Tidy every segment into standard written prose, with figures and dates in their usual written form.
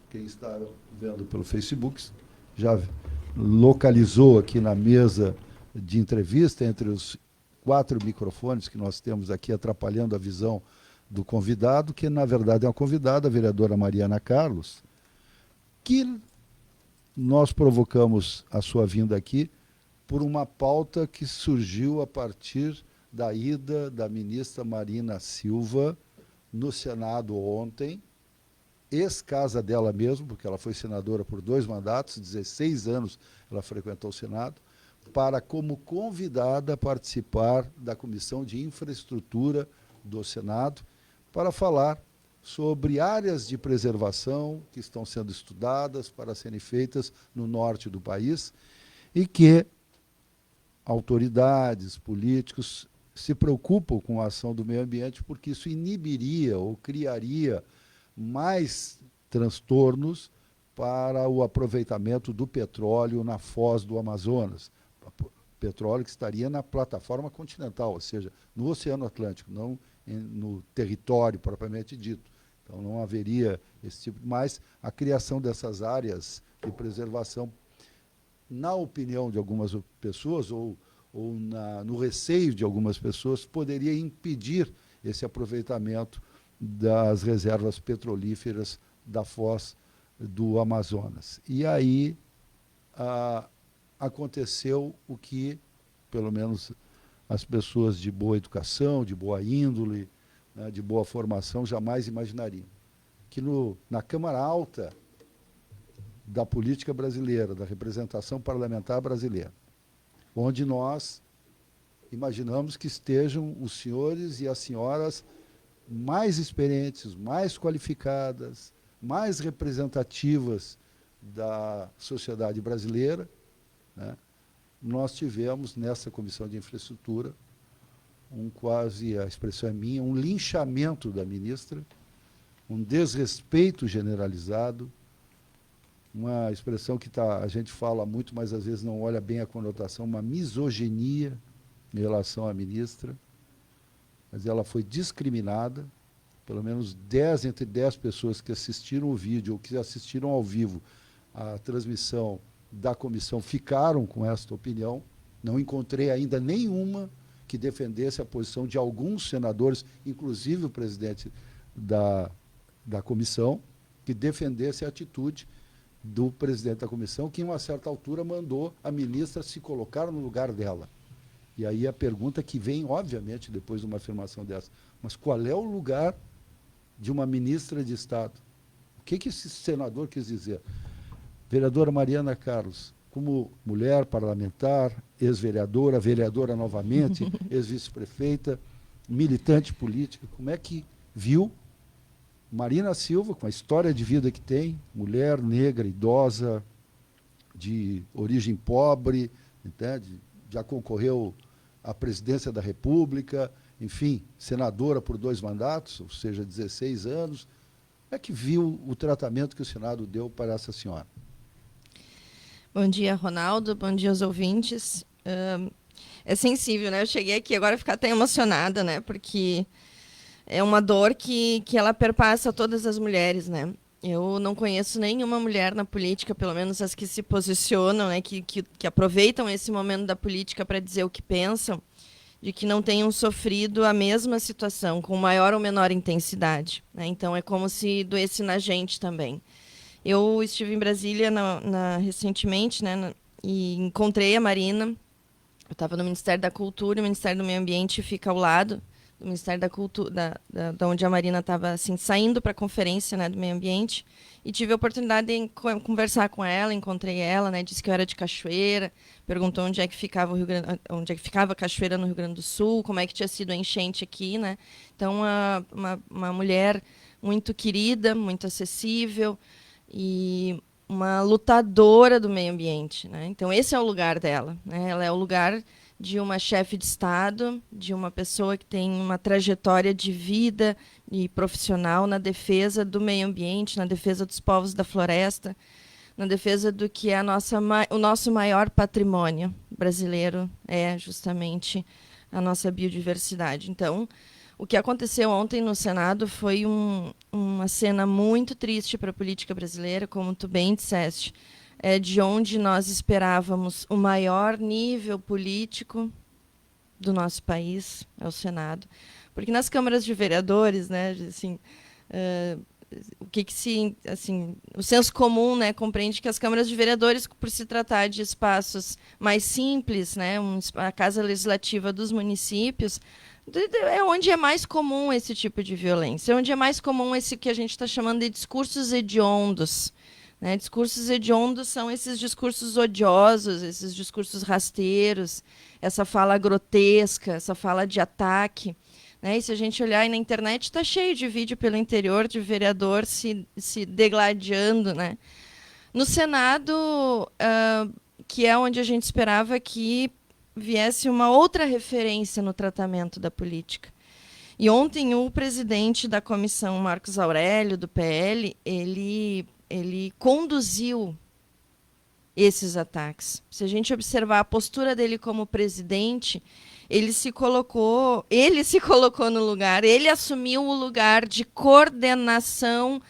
quem está vendo pelo Facebook já localizou aqui na mesa de entrevista, entre os 4 microfones que nós temos aqui atrapalhando a visão do convidado, que na verdade é uma convidada, a vereadora Mariana Carlos, que nós provocamos a sua vinda aqui por uma pauta que surgiu a partir da ida da ministra Marina Silva no Senado ontem, ex-casa dela mesmo, porque ela foi senadora por 2 mandatos, 16 anos ela frequentou o Senado, para, como convidada, participar da Comissão de Infraestrutura do Senado, para falar sobre áreas de preservação que estão sendo estudadas para serem feitas no norte do país e que autoridades, políticos se preocupam com a ação do meio ambiente porque isso inibiria ou criaria mais transtornos para o aproveitamento do petróleo na foz do Amazonas. Petróleo que estaria na plataforma continental, ou seja, no Oceano Atlântico, não no território propriamente dito. Então não haveria esse tipo, mas a criação dessas áreas de preservação, na opinião de algumas pessoas, ou no receio de algumas pessoas, poderia impedir esse aproveitamento das reservas petrolíferas da foz do Amazonas. E aí aconteceu o que, pelo menos, as pessoas de boa educação, de boa índole, né, de boa formação, jamais imaginariam. Que na Câmara Alta da política brasileira, da representação parlamentar brasileira, onde nós imaginamos que estejam os senhores e as senhoras mais experientes, mais qualificadas, mais representativas da sociedade brasileira, né? Nós tivemos, nessa Comissão de Infraestrutura, quase, a expressão é minha, um linchamento da ministra, um desrespeito generalizado, uma expressão que a gente fala muito, mas às vezes não olha bem a conotação, uma misoginia em relação à ministra, mas ela foi discriminada, pelo menos entre 10 pessoas que assistiram o vídeo ou que assistiram ao vivo a transmissão da comissão ficaram com esta opinião. Não encontrei ainda nenhuma que defendesse a posição de alguns senadores, inclusive o presidente da comissão, que defendesse a atitude do presidente da comissão, que, em uma certa altura, mandou a ministra se colocar no lugar dela. E aí a pergunta que vem, obviamente, depois de uma afirmação dessa, mas qual é o lugar de uma ministra de Estado? O que esse senador quis dizer? Vereadora Mariana Carlos, como mulher parlamentar, ex-vereadora, vereadora novamente, ex-vice-prefeita, militante política, como é que viu Marina Silva, com a história de vida que tem, mulher negra, idosa, de origem pobre, entende? Já concorreu à presidência da República, enfim, senadora por 2 mandatos, ou seja, 16 anos. Como é que viu o tratamento que o Senado deu para essa senhora? Bom dia, Ronaldo. Bom dia aos ouvintes. É sensível, né? Eu cheguei aqui agora a ficar até emocionada, né? Porque é uma dor que ela perpassa todas as mulheres, né? Eu não conheço nenhuma mulher na política, pelo menos as que se posicionam, né? Que aproveitam esse momento da política para dizer o que pensam, de que não tenham sofrido a mesma situação, com maior ou menor intensidade, né? Então é como se doesse na gente também. Eu estive em Brasília recentemente, né, e encontrei a Marina. Eu estava no Ministério da Cultura, e o Ministério do Meio Ambiente fica ao lado do Ministério da Cultura, da onde a Marina estava assim, saindo para a conferência, né, do Meio Ambiente, e tive a oportunidade de conversar com ela, encontrei ela, né, disse que eu era de Cachoeira, perguntou onde é que ficava onde é que ficava a Cachoeira no Rio Grande do Sul, como é que tinha sido a enchente aqui, né? Então, uma mulher muito querida, muito acessível, e uma lutadora do meio ambiente, né? Então esse é o lugar dela, né? Ela é o lugar de uma chefe de Estado, de uma pessoa que tem uma trajetória de vida e profissional na defesa do meio ambiente, na defesa dos povos da floresta, na defesa do que é o nosso maior patrimônio brasileiro, é justamente a nossa biodiversidade. Então, O que aconteceu ontem no Senado foi uma cena muito triste para a política brasileira, como tu bem disseste, de onde nós esperávamos o maior nível político do nosso país, é o Senado. Porque nas câmaras de vereadores, né, assim, o senso comum, né, compreende que as câmaras de vereadores, por se tratar de espaços mais simples, né, a Casa Legislativa dos municípios, é onde é mais comum esse tipo de violência, é onde é mais comum esse que a gente está chamando de discursos hediondos. Né? Discursos hediondos são esses discursos odiosos, esses discursos rasteiros, essa fala grotesca, essa fala de ataque. Né? E se a gente olhar aí na internet, está cheio de vídeo pelo interior de vereador se degladiando. Né? No Senado, que é onde a gente esperava que viesse uma outra referência no tratamento da política. E ontem o presidente da comissão, Marcos Aurélio, do PL, ele conduziu esses ataques. Se a gente observar a postura dele como presidente, ele se colocou no lugar, ele assumiu o lugar de coordenação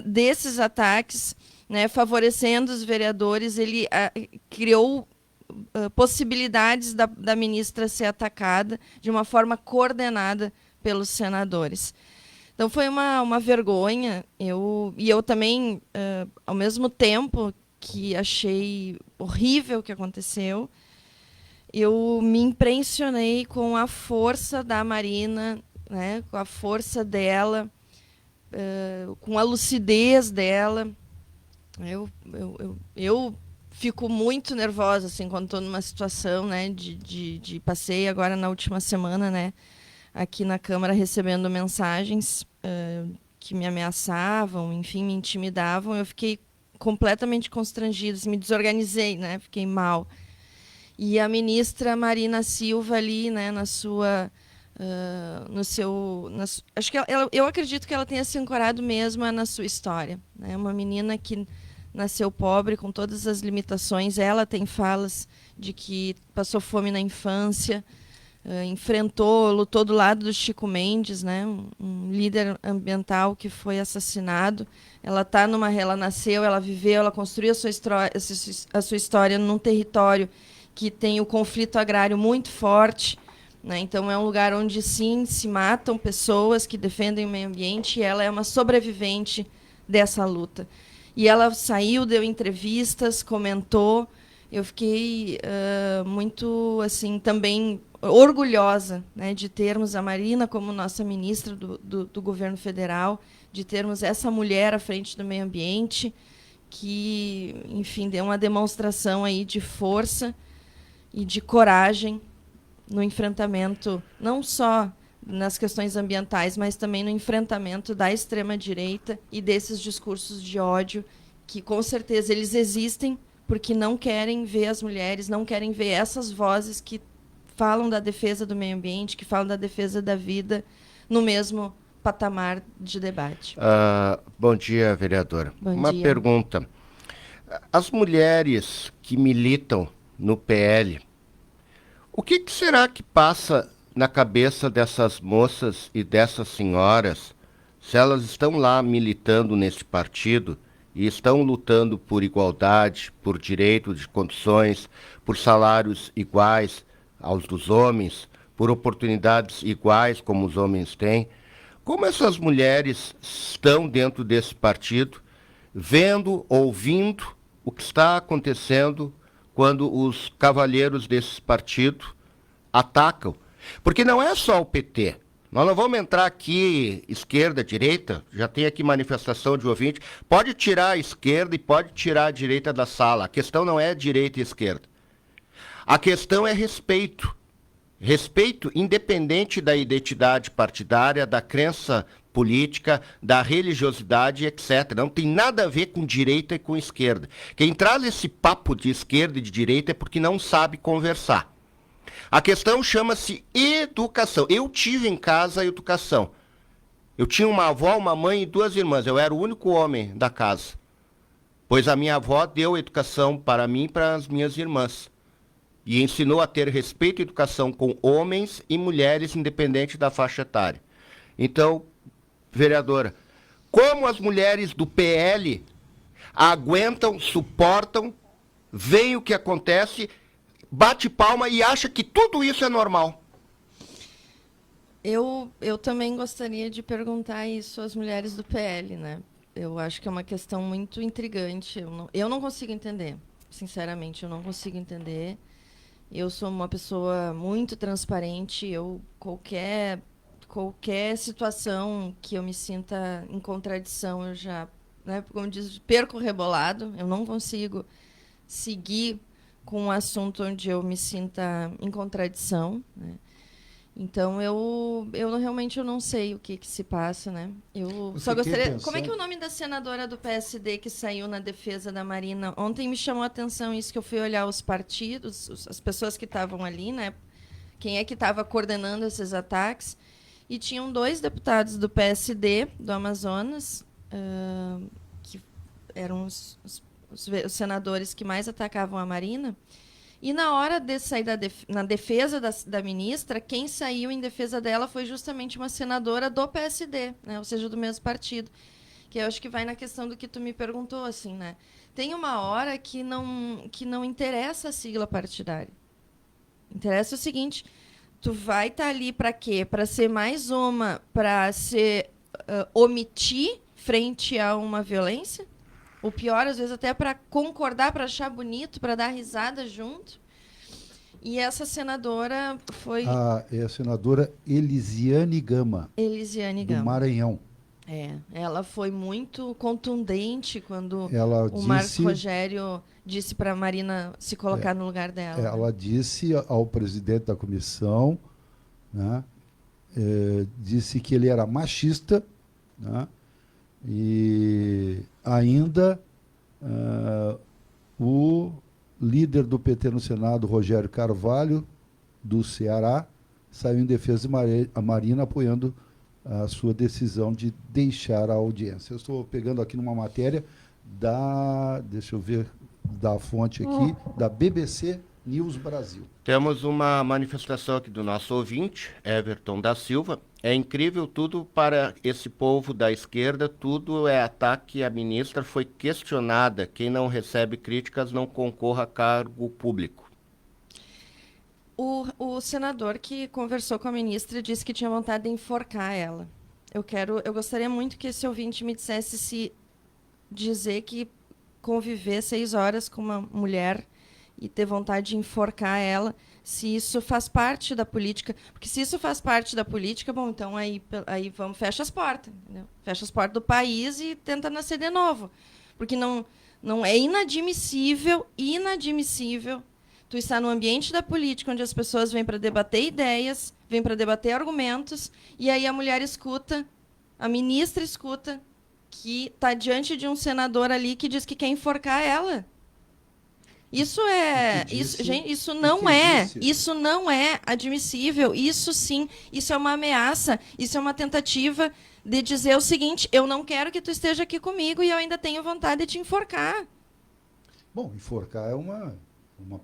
desses ataques, né, favorecendo os vereadores. Ele criou possibilidades da ministra ser atacada de uma forma coordenada pelos senadores. Então foi uma vergonha. Eu também, ao mesmo tempo que achei horrível o que aconteceu, eu me impressionei com a força da Marina, né, com a força dela, com a lucidez dela. Eu fico muito nervosa assim, quando estou numa situação, né, de passei agora na última semana, né, aqui na Câmara recebendo mensagens que me ameaçavam, enfim, me intimidavam. Eu fiquei completamente constrangida, me desorganizei, né, fiquei mal. E a ministra Marina Silva ali, né, acho que eu acredito que ela tenha se ancorado mesmo na sua história, né, uma menina que nasceu pobre, com todas as limitações. Ela tem falas de que passou fome na infância, lutou do lado do Chico Mendes, né, um líder ambiental que foi assassinado. Ela nasceu, ela viveu, ela construiu a sua história num território que tem o conflito agrário muito forte, né? Então é um lugar onde sim se matam pessoas que defendem o meio ambiente, e ela é uma sobrevivente dessa luta. E ela saiu, deu entrevistas, comentou. Eu fiquei muito assim também orgulhosa, né, de termos a Marina como nossa ministra do governo federal, de termos essa mulher à frente do meio ambiente, que, enfim, deu uma demonstração aí de força e de coragem no enfrentamento, não só nas questões ambientais, mas também no enfrentamento da extrema-direita e desses discursos de ódio, que com certeza eles existem, porque não querem ver as mulheres, não querem ver essas vozes que falam da defesa do meio ambiente, que falam da defesa da vida, no mesmo patamar de debate. Bom dia, vereadora. Uma pergunta. As mulheres que militam no PL, o que será que passa na cabeça dessas moças e dessas senhoras, se elas estão lá militando nesse partido e estão lutando por igualdade, por direito de condições, por salários iguais aos dos homens, por oportunidades iguais como os homens têm? Como essas mulheres estão dentro desse partido, vendo, ouvindo o que está acontecendo quando os cavalheiros desse partido atacam? Porque não é só o PT. Nós não vamos entrar aqui esquerda, direita, já tem aqui manifestação de ouvinte. Pode tirar a esquerda e pode tirar a direita da sala. A questão não é direita e esquerda. A questão é respeito. Respeito independente da identidade partidária, da crença política, da religiosidade, etc. Não tem nada a ver com direita e com esquerda. Quem traz esse papo de esquerda e de direita é porque não sabe conversar. A questão chama-se educação. Eu tive em casa a educação. Eu tinha uma avó, uma mãe e 2 irmãs. Eu era o único homem da casa. Pois a minha avó deu educação para mim e para as minhas irmãs. e ensinou a ter respeito e educação com homens e mulheres, independente da faixa etária. Então, vereadora, como as mulheres do PL aguentam, suportam, veem o que acontece, bate palma e acha que tudo isso é normal? Eu também gostaria de perguntar isso às mulheres do PL, né? Eu acho que é uma questão muito intrigante. Eu não consigo entender. Sinceramente, eu não consigo entender. Eu sou uma pessoa muito transparente. Qualquer situação que eu me sinta em contradição, eu já, né, como diz, perco o rebolado. Eu não consigo seguir com um assunto onde eu me sinta em contradição, né? Então realmente eu não sei o que se passa, né? Eu só gostaria. Como é que é o nome da senadora do PSD que saiu na defesa da Marina? Ontem me chamou a atenção isso, que eu fui olhar os partidos, as pessoas que estavam ali, né? Quem é que estava coordenando esses ataques? E tinham 2 deputados do PSD do Amazonas, que eram os senadores que mais atacavam a Marina. E na hora de sair na defesa da ministra, quem saiu em defesa dela foi justamente uma senadora do PSD, né? Ou seja, do mesmo partido. Que eu acho que vai na questão do que tu me perguntou, assim, né? Tem uma hora que não interessa a sigla partidária. Interessa o seguinte: tu vai estar ali para quê? Para ser mais uma, para se omitir frente a uma violência? O pior, às vezes, até para concordar, para achar bonito, para dar risada junto. E essa senadora foi... É a senadora Elisiane Gama, Elisiane do Gama. Maranhão. Ela foi muito contundente quando Ela Marcos Rogério disse para a Marina se colocar no lugar dela. Ela disse ao presidente da comissão, né, disse que ele era machista, né, e ainda o líder do PT no Senado, Rogério Carvalho, do Ceará, saiu em defesa de Marina, apoiando a sua decisão de deixar a audiência. Eu estou pegando aqui numa matéria deixa eu ver, da fonte aqui, da BBC News Brasil. Temos uma manifestação aqui do nosso ouvinte, Everton da Silva. É incrível tudo para esse povo da esquerda, tudo é ataque. A ministra foi questionada. Quem não recebe críticas não concorra a cargo público. O senador que conversou com a ministra disse que tinha vontade de enforcar ela. Eu gostaria muito que esse ouvinte me dissesse se dizer que conviver 6 horas com uma mulher e ter vontade de enforcar ela, se isso faz parte da política. Porque se isso faz parte da política, bom, então aí fecha as portas, entendeu? Fecha as portas do país e tenta nascer de novo. Porque não é inadmissível tu estar no ambiente da política, onde as pessoas vêm para debater ideias, vêm para debater argumentos, e aí a mulher escuta, a ministra escuta, que está diante de um senador ali que diz que quer enforcar ela. Isso não é admissível. Isso sim, isso é uma ameaça, isso é uma tentativa de dizer o seguinte: eu não quero que tu esteja aqui comigo e eu ainda tenho vontade de te enforcar. Bom, enforcar é uma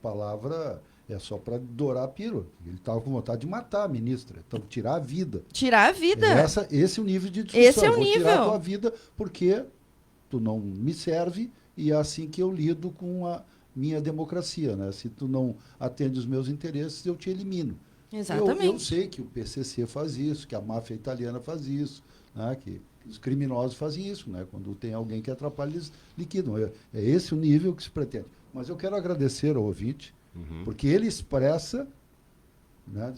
palavra, é só para dourar a pílula. Ele estava com vontade de matar a ministra, então tirar a vida. Tirar a vida. Esse é o nível de discussão. Esse é o nível. Tirar a tua vida porque tu não me serve e é assim que eu lido com a minha democracia, né? Se tu não atende os meus interesses, eu te elimino. Exatamente. Eu sei que o PCC faz isso, que a máfia italiana faz isso, né? Que os criminosos fazem isso, né? Quando tem alguém que atrapalha, eles liquidam. É esse o nível que se pretende. Mas eu quero agradecer ao ouvinte, porque ele expressa, né,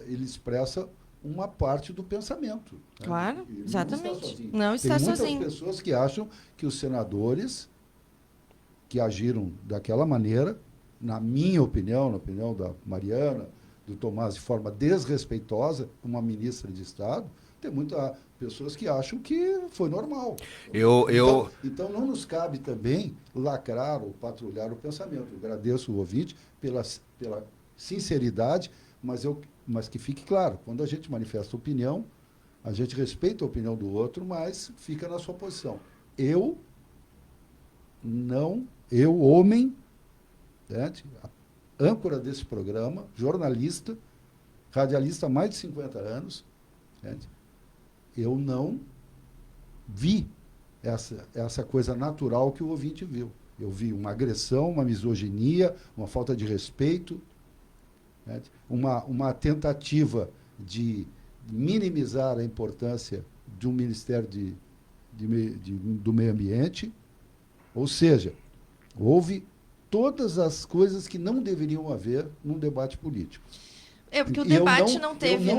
ele expressa uma parte do pensamento. Né? Claro, Ele exatamente. Não está sozinho. Tem muitas sozinho. pessoas que acham que os senadores que agiram daquela maneira, na minha opinião, na opinião da Mariana, do Tomás, de forma desrespeitosa, uma ministra de Estado, tem muitas pessoas que acham que foi normal. Então não nos cabe também lacrar ou patrulhar o pensamento. Eu agradeço o ouvinte pela sinceridade, mas que fique claro, quando a gente manifesta opinião, a gente respeita a opinião do outro, mas fica na sua posição. Eu, homem, né, âncora desse programa, jornalista, radialista há mais de 50 anos, entende? Eu não vi essa coisa natural que o ouvinte viu. Eu vi uma agressão, uma misoginia, uma falta de respeito, entende? Uma tentativa de minimizar a importância de um Ministério do Meio Ambiente, ou seja, houve todas as coisas que não deveriam haver num debate político. Porque o E eu debate não teve,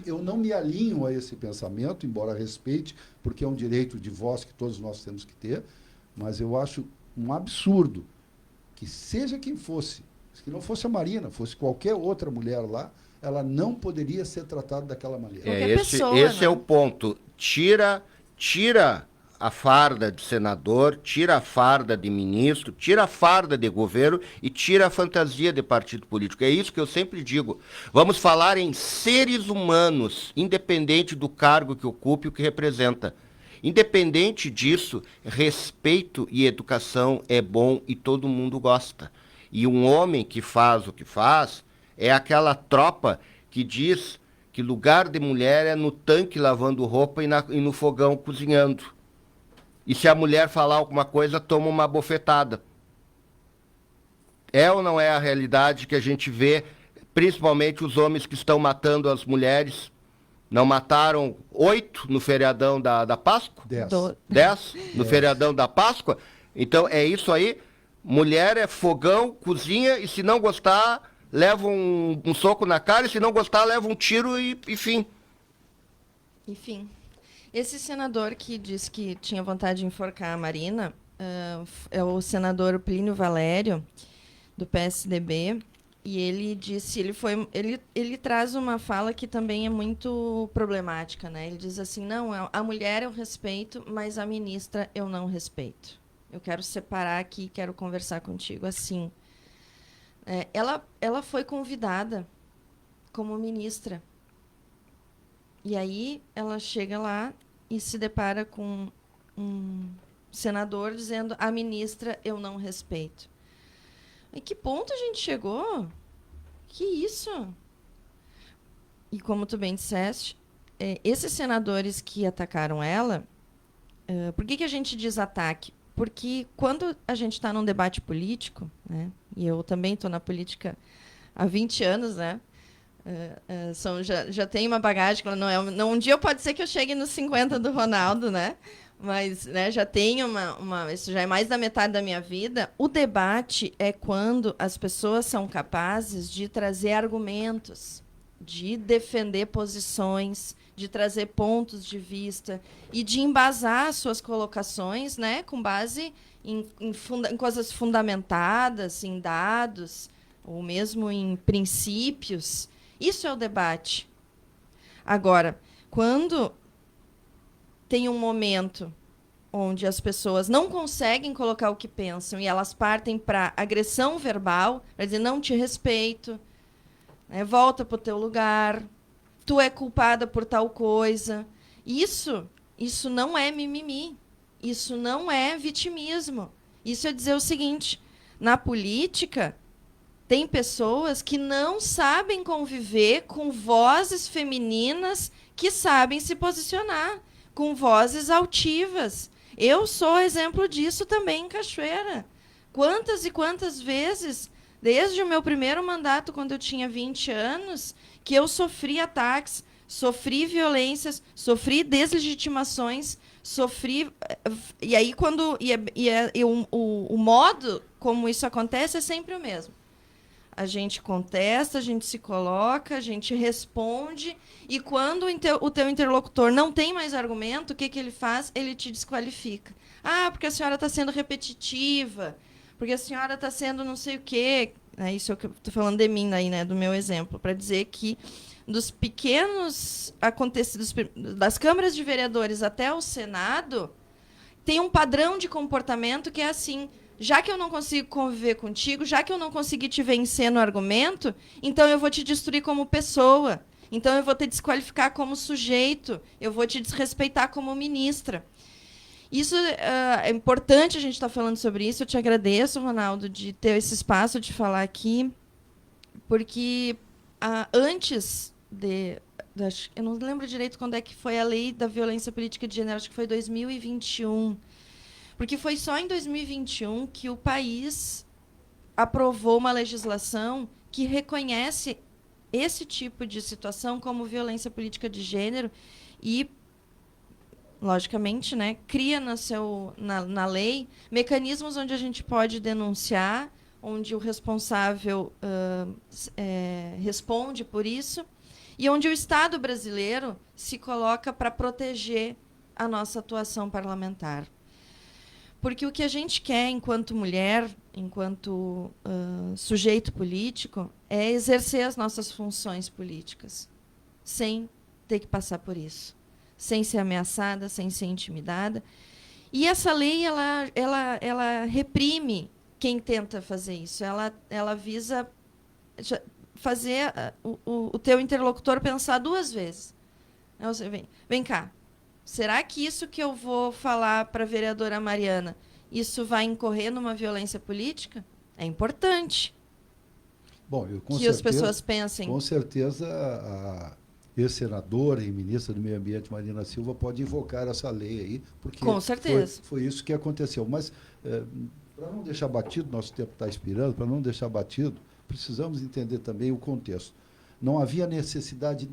eu não me alinho a esse pensamento, embora respeite, porque é um direito de voz que todos nós temos que ter, mas eu acho um absurdo que seja quem fosse, que não fosse a Marina, fosse qualquer outra mulher lá, ela não poderia ser tratada daquela maneira. Esse é o ponto. Tira a farda de senador, tira a farda de ministro, tira a farda de governo e tira a fantasia de partido político. É isso que eu sempre digo. Vamos falar em seres humanos, independente do cargo que ocupe e o que representa. Independente disso, respeito e educação é bom e todo mundo gosta. E um homem que faz o que faz é aquela tropa que diz que lugar de mulher é no tanque lavando roupa e no fogão cozinhando. E se a mulher falar alguma coisa, toma uma bofetada. É ou não é a realidade que a gente vê, principalmente os homens que estão matando as mulheres? Não mataram 8 no feriadão da Páscoa? 10 no feriadão da Páscoa? Então é isso aí. Mulher é fogão, cozinha, e se não gostar, leva um soco na cara, e se não gostar, leva um tiro e fim. Enfim. Esse senador que disse que tinha vontade de enforcar a Marina é o senador Plínio Valério, do PSDB, e ele disse, ele traz uma fala que também é muito problemática, né? Ele diz assim, não, a mulher eu respeito, mas a ministra eu não respeito. Eu quero separar aqui, quero conversar contigo assim. Ela foi convidada como ministra. E aí ela chega lá e se depara com um senador dizendo a ministra eu não respeito. Em que ponto a gente chegou? Que isso? E como tu bem disseste, esses senadores que atacaram ela, por que a gente diz ataque? Porque quando a gente está num debate político, né, e eu também estou na política há 20 anos, né, já tem uma bagagem, um dia pode ser que eu chegue nos 50 do Ronaldo, né, mas né, já tenho isso já é mais da metade da minha vida. O debate é quando as pessoas são capazes de trazer argumentos, de defender posições, de trazer pontos de vista e de embasar suas colocações, né, com base em coisas fundamentadas, em dados, ou mesmo em princípios. Isso é o debate. Agora, quando tem um momento onde as pessoas não conseguem colocar o que pensam e elas partem para agressão verbal, para dizer não te respeito, né, volta para o teu lugar, tu é culpada por tal coisa. Isso não é mimimi. Isso não é vitimismo. Isso é dizer o seguinte, na política, tem pessoas que não sabem conviver com vozes femininas que sabem se posicionar, com vozes altivas. Eu sou exemplo disso também em Cachoeira. Quantas e quantas vezes, desde o meu primeiro mandato, quando eu tinha 20 anos, que eu sofri ataques, sofri violências, sofri deslegitimações, sofri... E aí, o modo como isso acontece é sempre o mesmo. A gente contesta, a gente se coloca, a gente responde, e quando o teu interlocutor não tem mais argumento, o que ele faz? Ele te desqualifica. Ah, porque a senhora está sendo repetitiva, porque a senhora está sendo não sei o quê. Isso é o que eu estou falando de mim, aí, né, do meu exemplo, para dizer que dos pequenos acontecidos, das câmaras de vereadores até o Senado, tem um padrão de comportamento que é assim: já que eu não consigo conviver contigo, já que eu não consegui te vencer no argumento, então eu vou te destruir como pessoa, então eu vou te desqualificar como sujeito, eu vou te desrespeitar como ministra. Isso é importante a gente estar falando sobre isso. Eu te agradeço, Ronaldo, de ter esse espaço de falar aqui, porque antes eu não lembro direito quando é que foi a lei da violência política de gênero, acho que foi 2021. Porque foi só em 2021 que o país aprovou uma legislação que reconhece esse tipo de situação como violência política de gênero e, logicamente, né, cria na lei mecanismos onde a gente pode denunciar, onde o responsável responde por isso, e onde o Estado brasileiro se coloca para proteger a nossa atuação parlamentar. Porque o que a gente quer, enquanto mulher, enquanto sujeito político, é exercer as nossas funções políticas, sem ter que passar por isso, sem ser ameaçada, sem ser intimidada. E essa lei, ela reprime quem tenta fazer isso. Ela visa fazer o teu interlocutor pensar duas vezes. Você vem cá. Será que isso que eu vou falar para a vereadora Mariana, isso vai incorrer numa violência política? É importante. Bom, As pessoas pensem. Com certeza, a ex-senadora e ministra do Meio Ambiente, Marina Silva, pode invocar essa lei aí, porque com certeza. Foi isso que aconteceu. Mas, para não deixar batido, nosso tempo está expirando, para não deixar batido, precisamos entender também o contexto. Não havia necessidade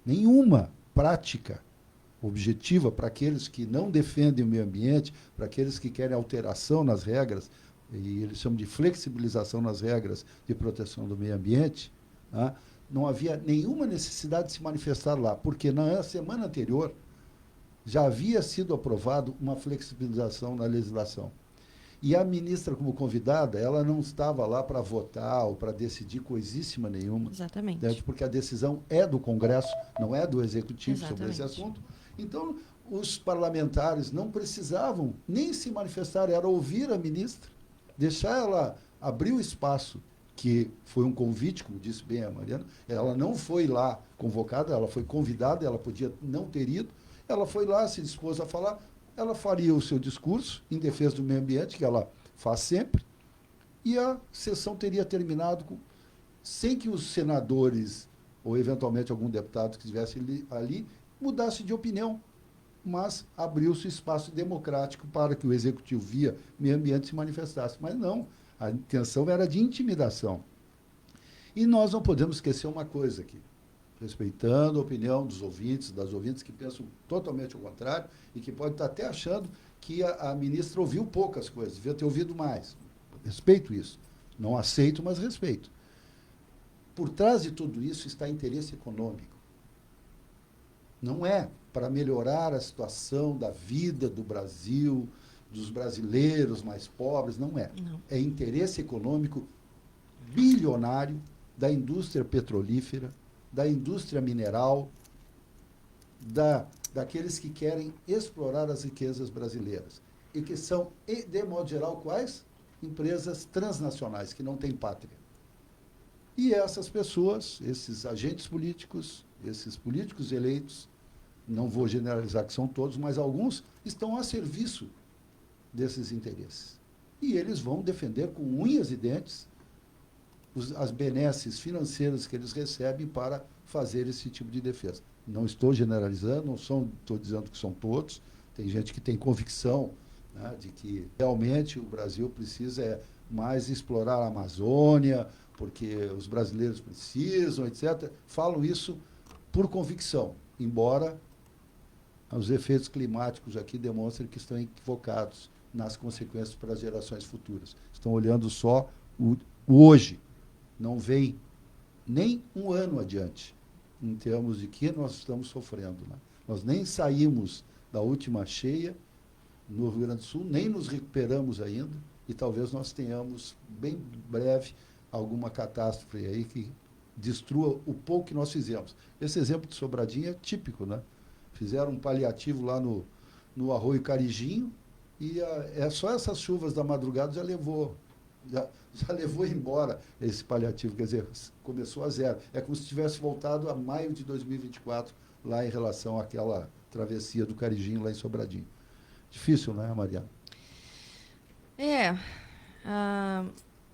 nenhuma prática, objetiva, para aqueles que não defendem o meio ambiente, para aqueles que querem alteração nas regras, e eles chamam de flexibilização nas regras de proteção do meio ambiente, tá? Não havia nenhuma necessidade de se manifestar lá, porque na semana anterior já havia sido aprovado uma flexibilização na legislação. E a ministra, como convidada, ela não estava lá para votar ou para decidir coisíssima nenhuma. Exatamente. Né? Porque a decisão é do Congresso, não é do Executivo. Exatamente. Sobre esse assunto. Então, os parlamentares não precisavam nem se manifestar, era ouvir a ministra, deixar ela abrir o espaço, que foi um convite, como disse bem a Mariana. Ela não foi lá convocada, ela foi convidada, ela podia não ter ido. Ela foi lá, se dispôs a falar, ela faria o seu discurso em defesa do meio ambiente, que ela faz sempre, e a sessão teria terminado sem que os senadores, ou eventualmente algum deputado que estivesse ali, mudasse de opinião, mas abriu-se espaço democrático para que o executivo, via meio ambiente, se manifestasse. Mas não, a intenção era de intimidação. E nós não podemos esquecer uma coisa aqui, respeitando a opinião dos ouvintes, das ouvintes que pensam totalmente ao contrário e que podem estar até achando que a ministra ouviu poucas coisas, devia ter ouvido mais. Respeito isso. Não aceito, mas respeito. Por trás de tudo isso está interesse econômico. Não é para melhorar a situação da vida do Brasil, dos brasileiros mais pobres, não é. Não. É interesse econômico bilionário da indústria petrolífera, da indústria mineral, daqueles que querem explorar as riquezas brasileiras. E que são, de modo geral, quais? Empresas transnacionais, que não têm pátria. E essas pessoas, esses agentes políticos, esses políticos eleitos, não vou generalizar que são todos, mas alguns estão a serviço desses interesses. E eles vão defender com unhas e dentes as benesses financeiras que eles recebem para fazer esse tipo de defesa. Não estou generalizando, não estou dizendo que são todos. Tem gente que tem convicção, né, de que realmente o Brasil precisa mais explorar a Amazônia, porque os brasileiros precisam, etc. Falam isso por convicção, embora os efeitos climáticos aqui demonstrem que estão equivocados nas consequências para as gerações futuras. Estão olhando só o hoje, não vem nem um ano adiante, em termos de que nós estamos sofrendo. Né? Nós nem saímos da última cheia no Rio Grande do Sul, nem nos recuperamos ainda, e talvez nós tenhamos, bem breve, alguma catástrofe aí que destrua o pouco que nós fizemos. Esse exemplo de Sobradinho é típico, né? Fizeram um paliativo lá no Arroio Carijinho, e só essas chuvas da madrugada já levou embora esse paliativo, quer dizer, começou a zero. É como se tivesse voltado a maio de 2024, lá em relação àquela travessia do Carijinho, lá em Sobradinho. Difícil, né, Mariana?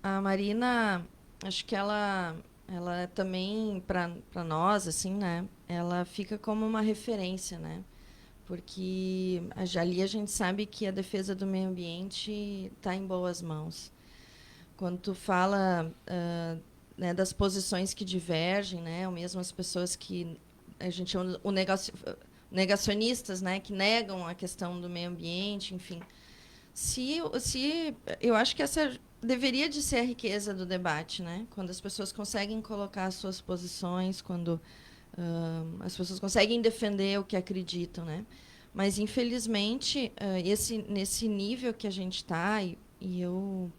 A Marina, acho que ela também, para nós, assim, né, ela fica como uma referência, né, porque ali a gente sabe que a defesa do meio ambiente está em boas mãos. Quando tu fala né, das posições que divergem, né, ou mesmo as pessoas que a gente chama negacionistas, né, que negam a questão do meio ambiente, enfim. Se eu acho que essa deveria de ser a riqueza do debate, né? Quando as pessoas conseguem colocar as suas posições, quando as pessoas conseguem defender o que acreditam, né? Mas infelizmente nesse nível que a gente está, e eu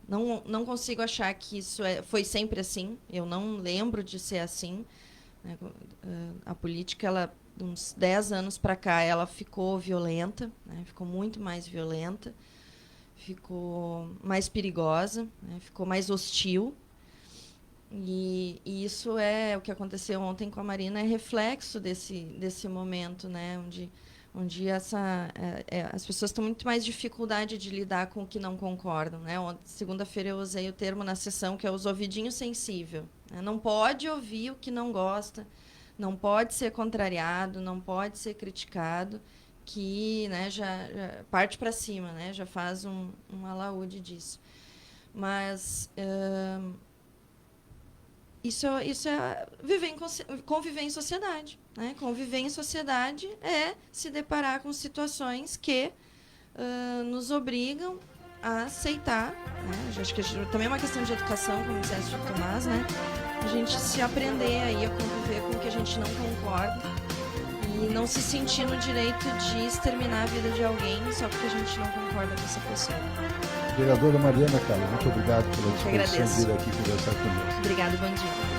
não consigo achar que isso foi sempre assim. Eu não lembro de ser assim, né? A política, ela, uns 10 anos para cá, ela ficou violenta, né? Ficou muito mais violenta, ficou mais perigosa, né? Ficou mais hostil. E isso é o que aconteceu ontem com a Marina, é reflexo desse momento, né? Onde as pessoas têm muito mais dificuldade de lidar com o que não concordam, né? Segunda-feira eu usei o termo na sessão que é os ouvidinhos sensível, né? Não pode ouvir o que não gosta, não pode ser contrariado, não pode ser criticado, que, né, já parte para cima, né? Já faz um alaúde disso. Mas isso é conviver em sociedade, né? Conviver em sociedade é se deparar com situações que nos obrigam a aceitar, né? Acho que também é uma questão de educação, como disseste, Tomás, né? A gente se aprender aí a conviver com o que a gente não concorda e não se sentir no direito de exterminar a vida de alguém só porque a gente não concorda com essa pessoa. Vereadora Mariana Carlos, muito obrigado pela disposição de agradeço. vir aqui conversar conosco. Obrigada, bom dia.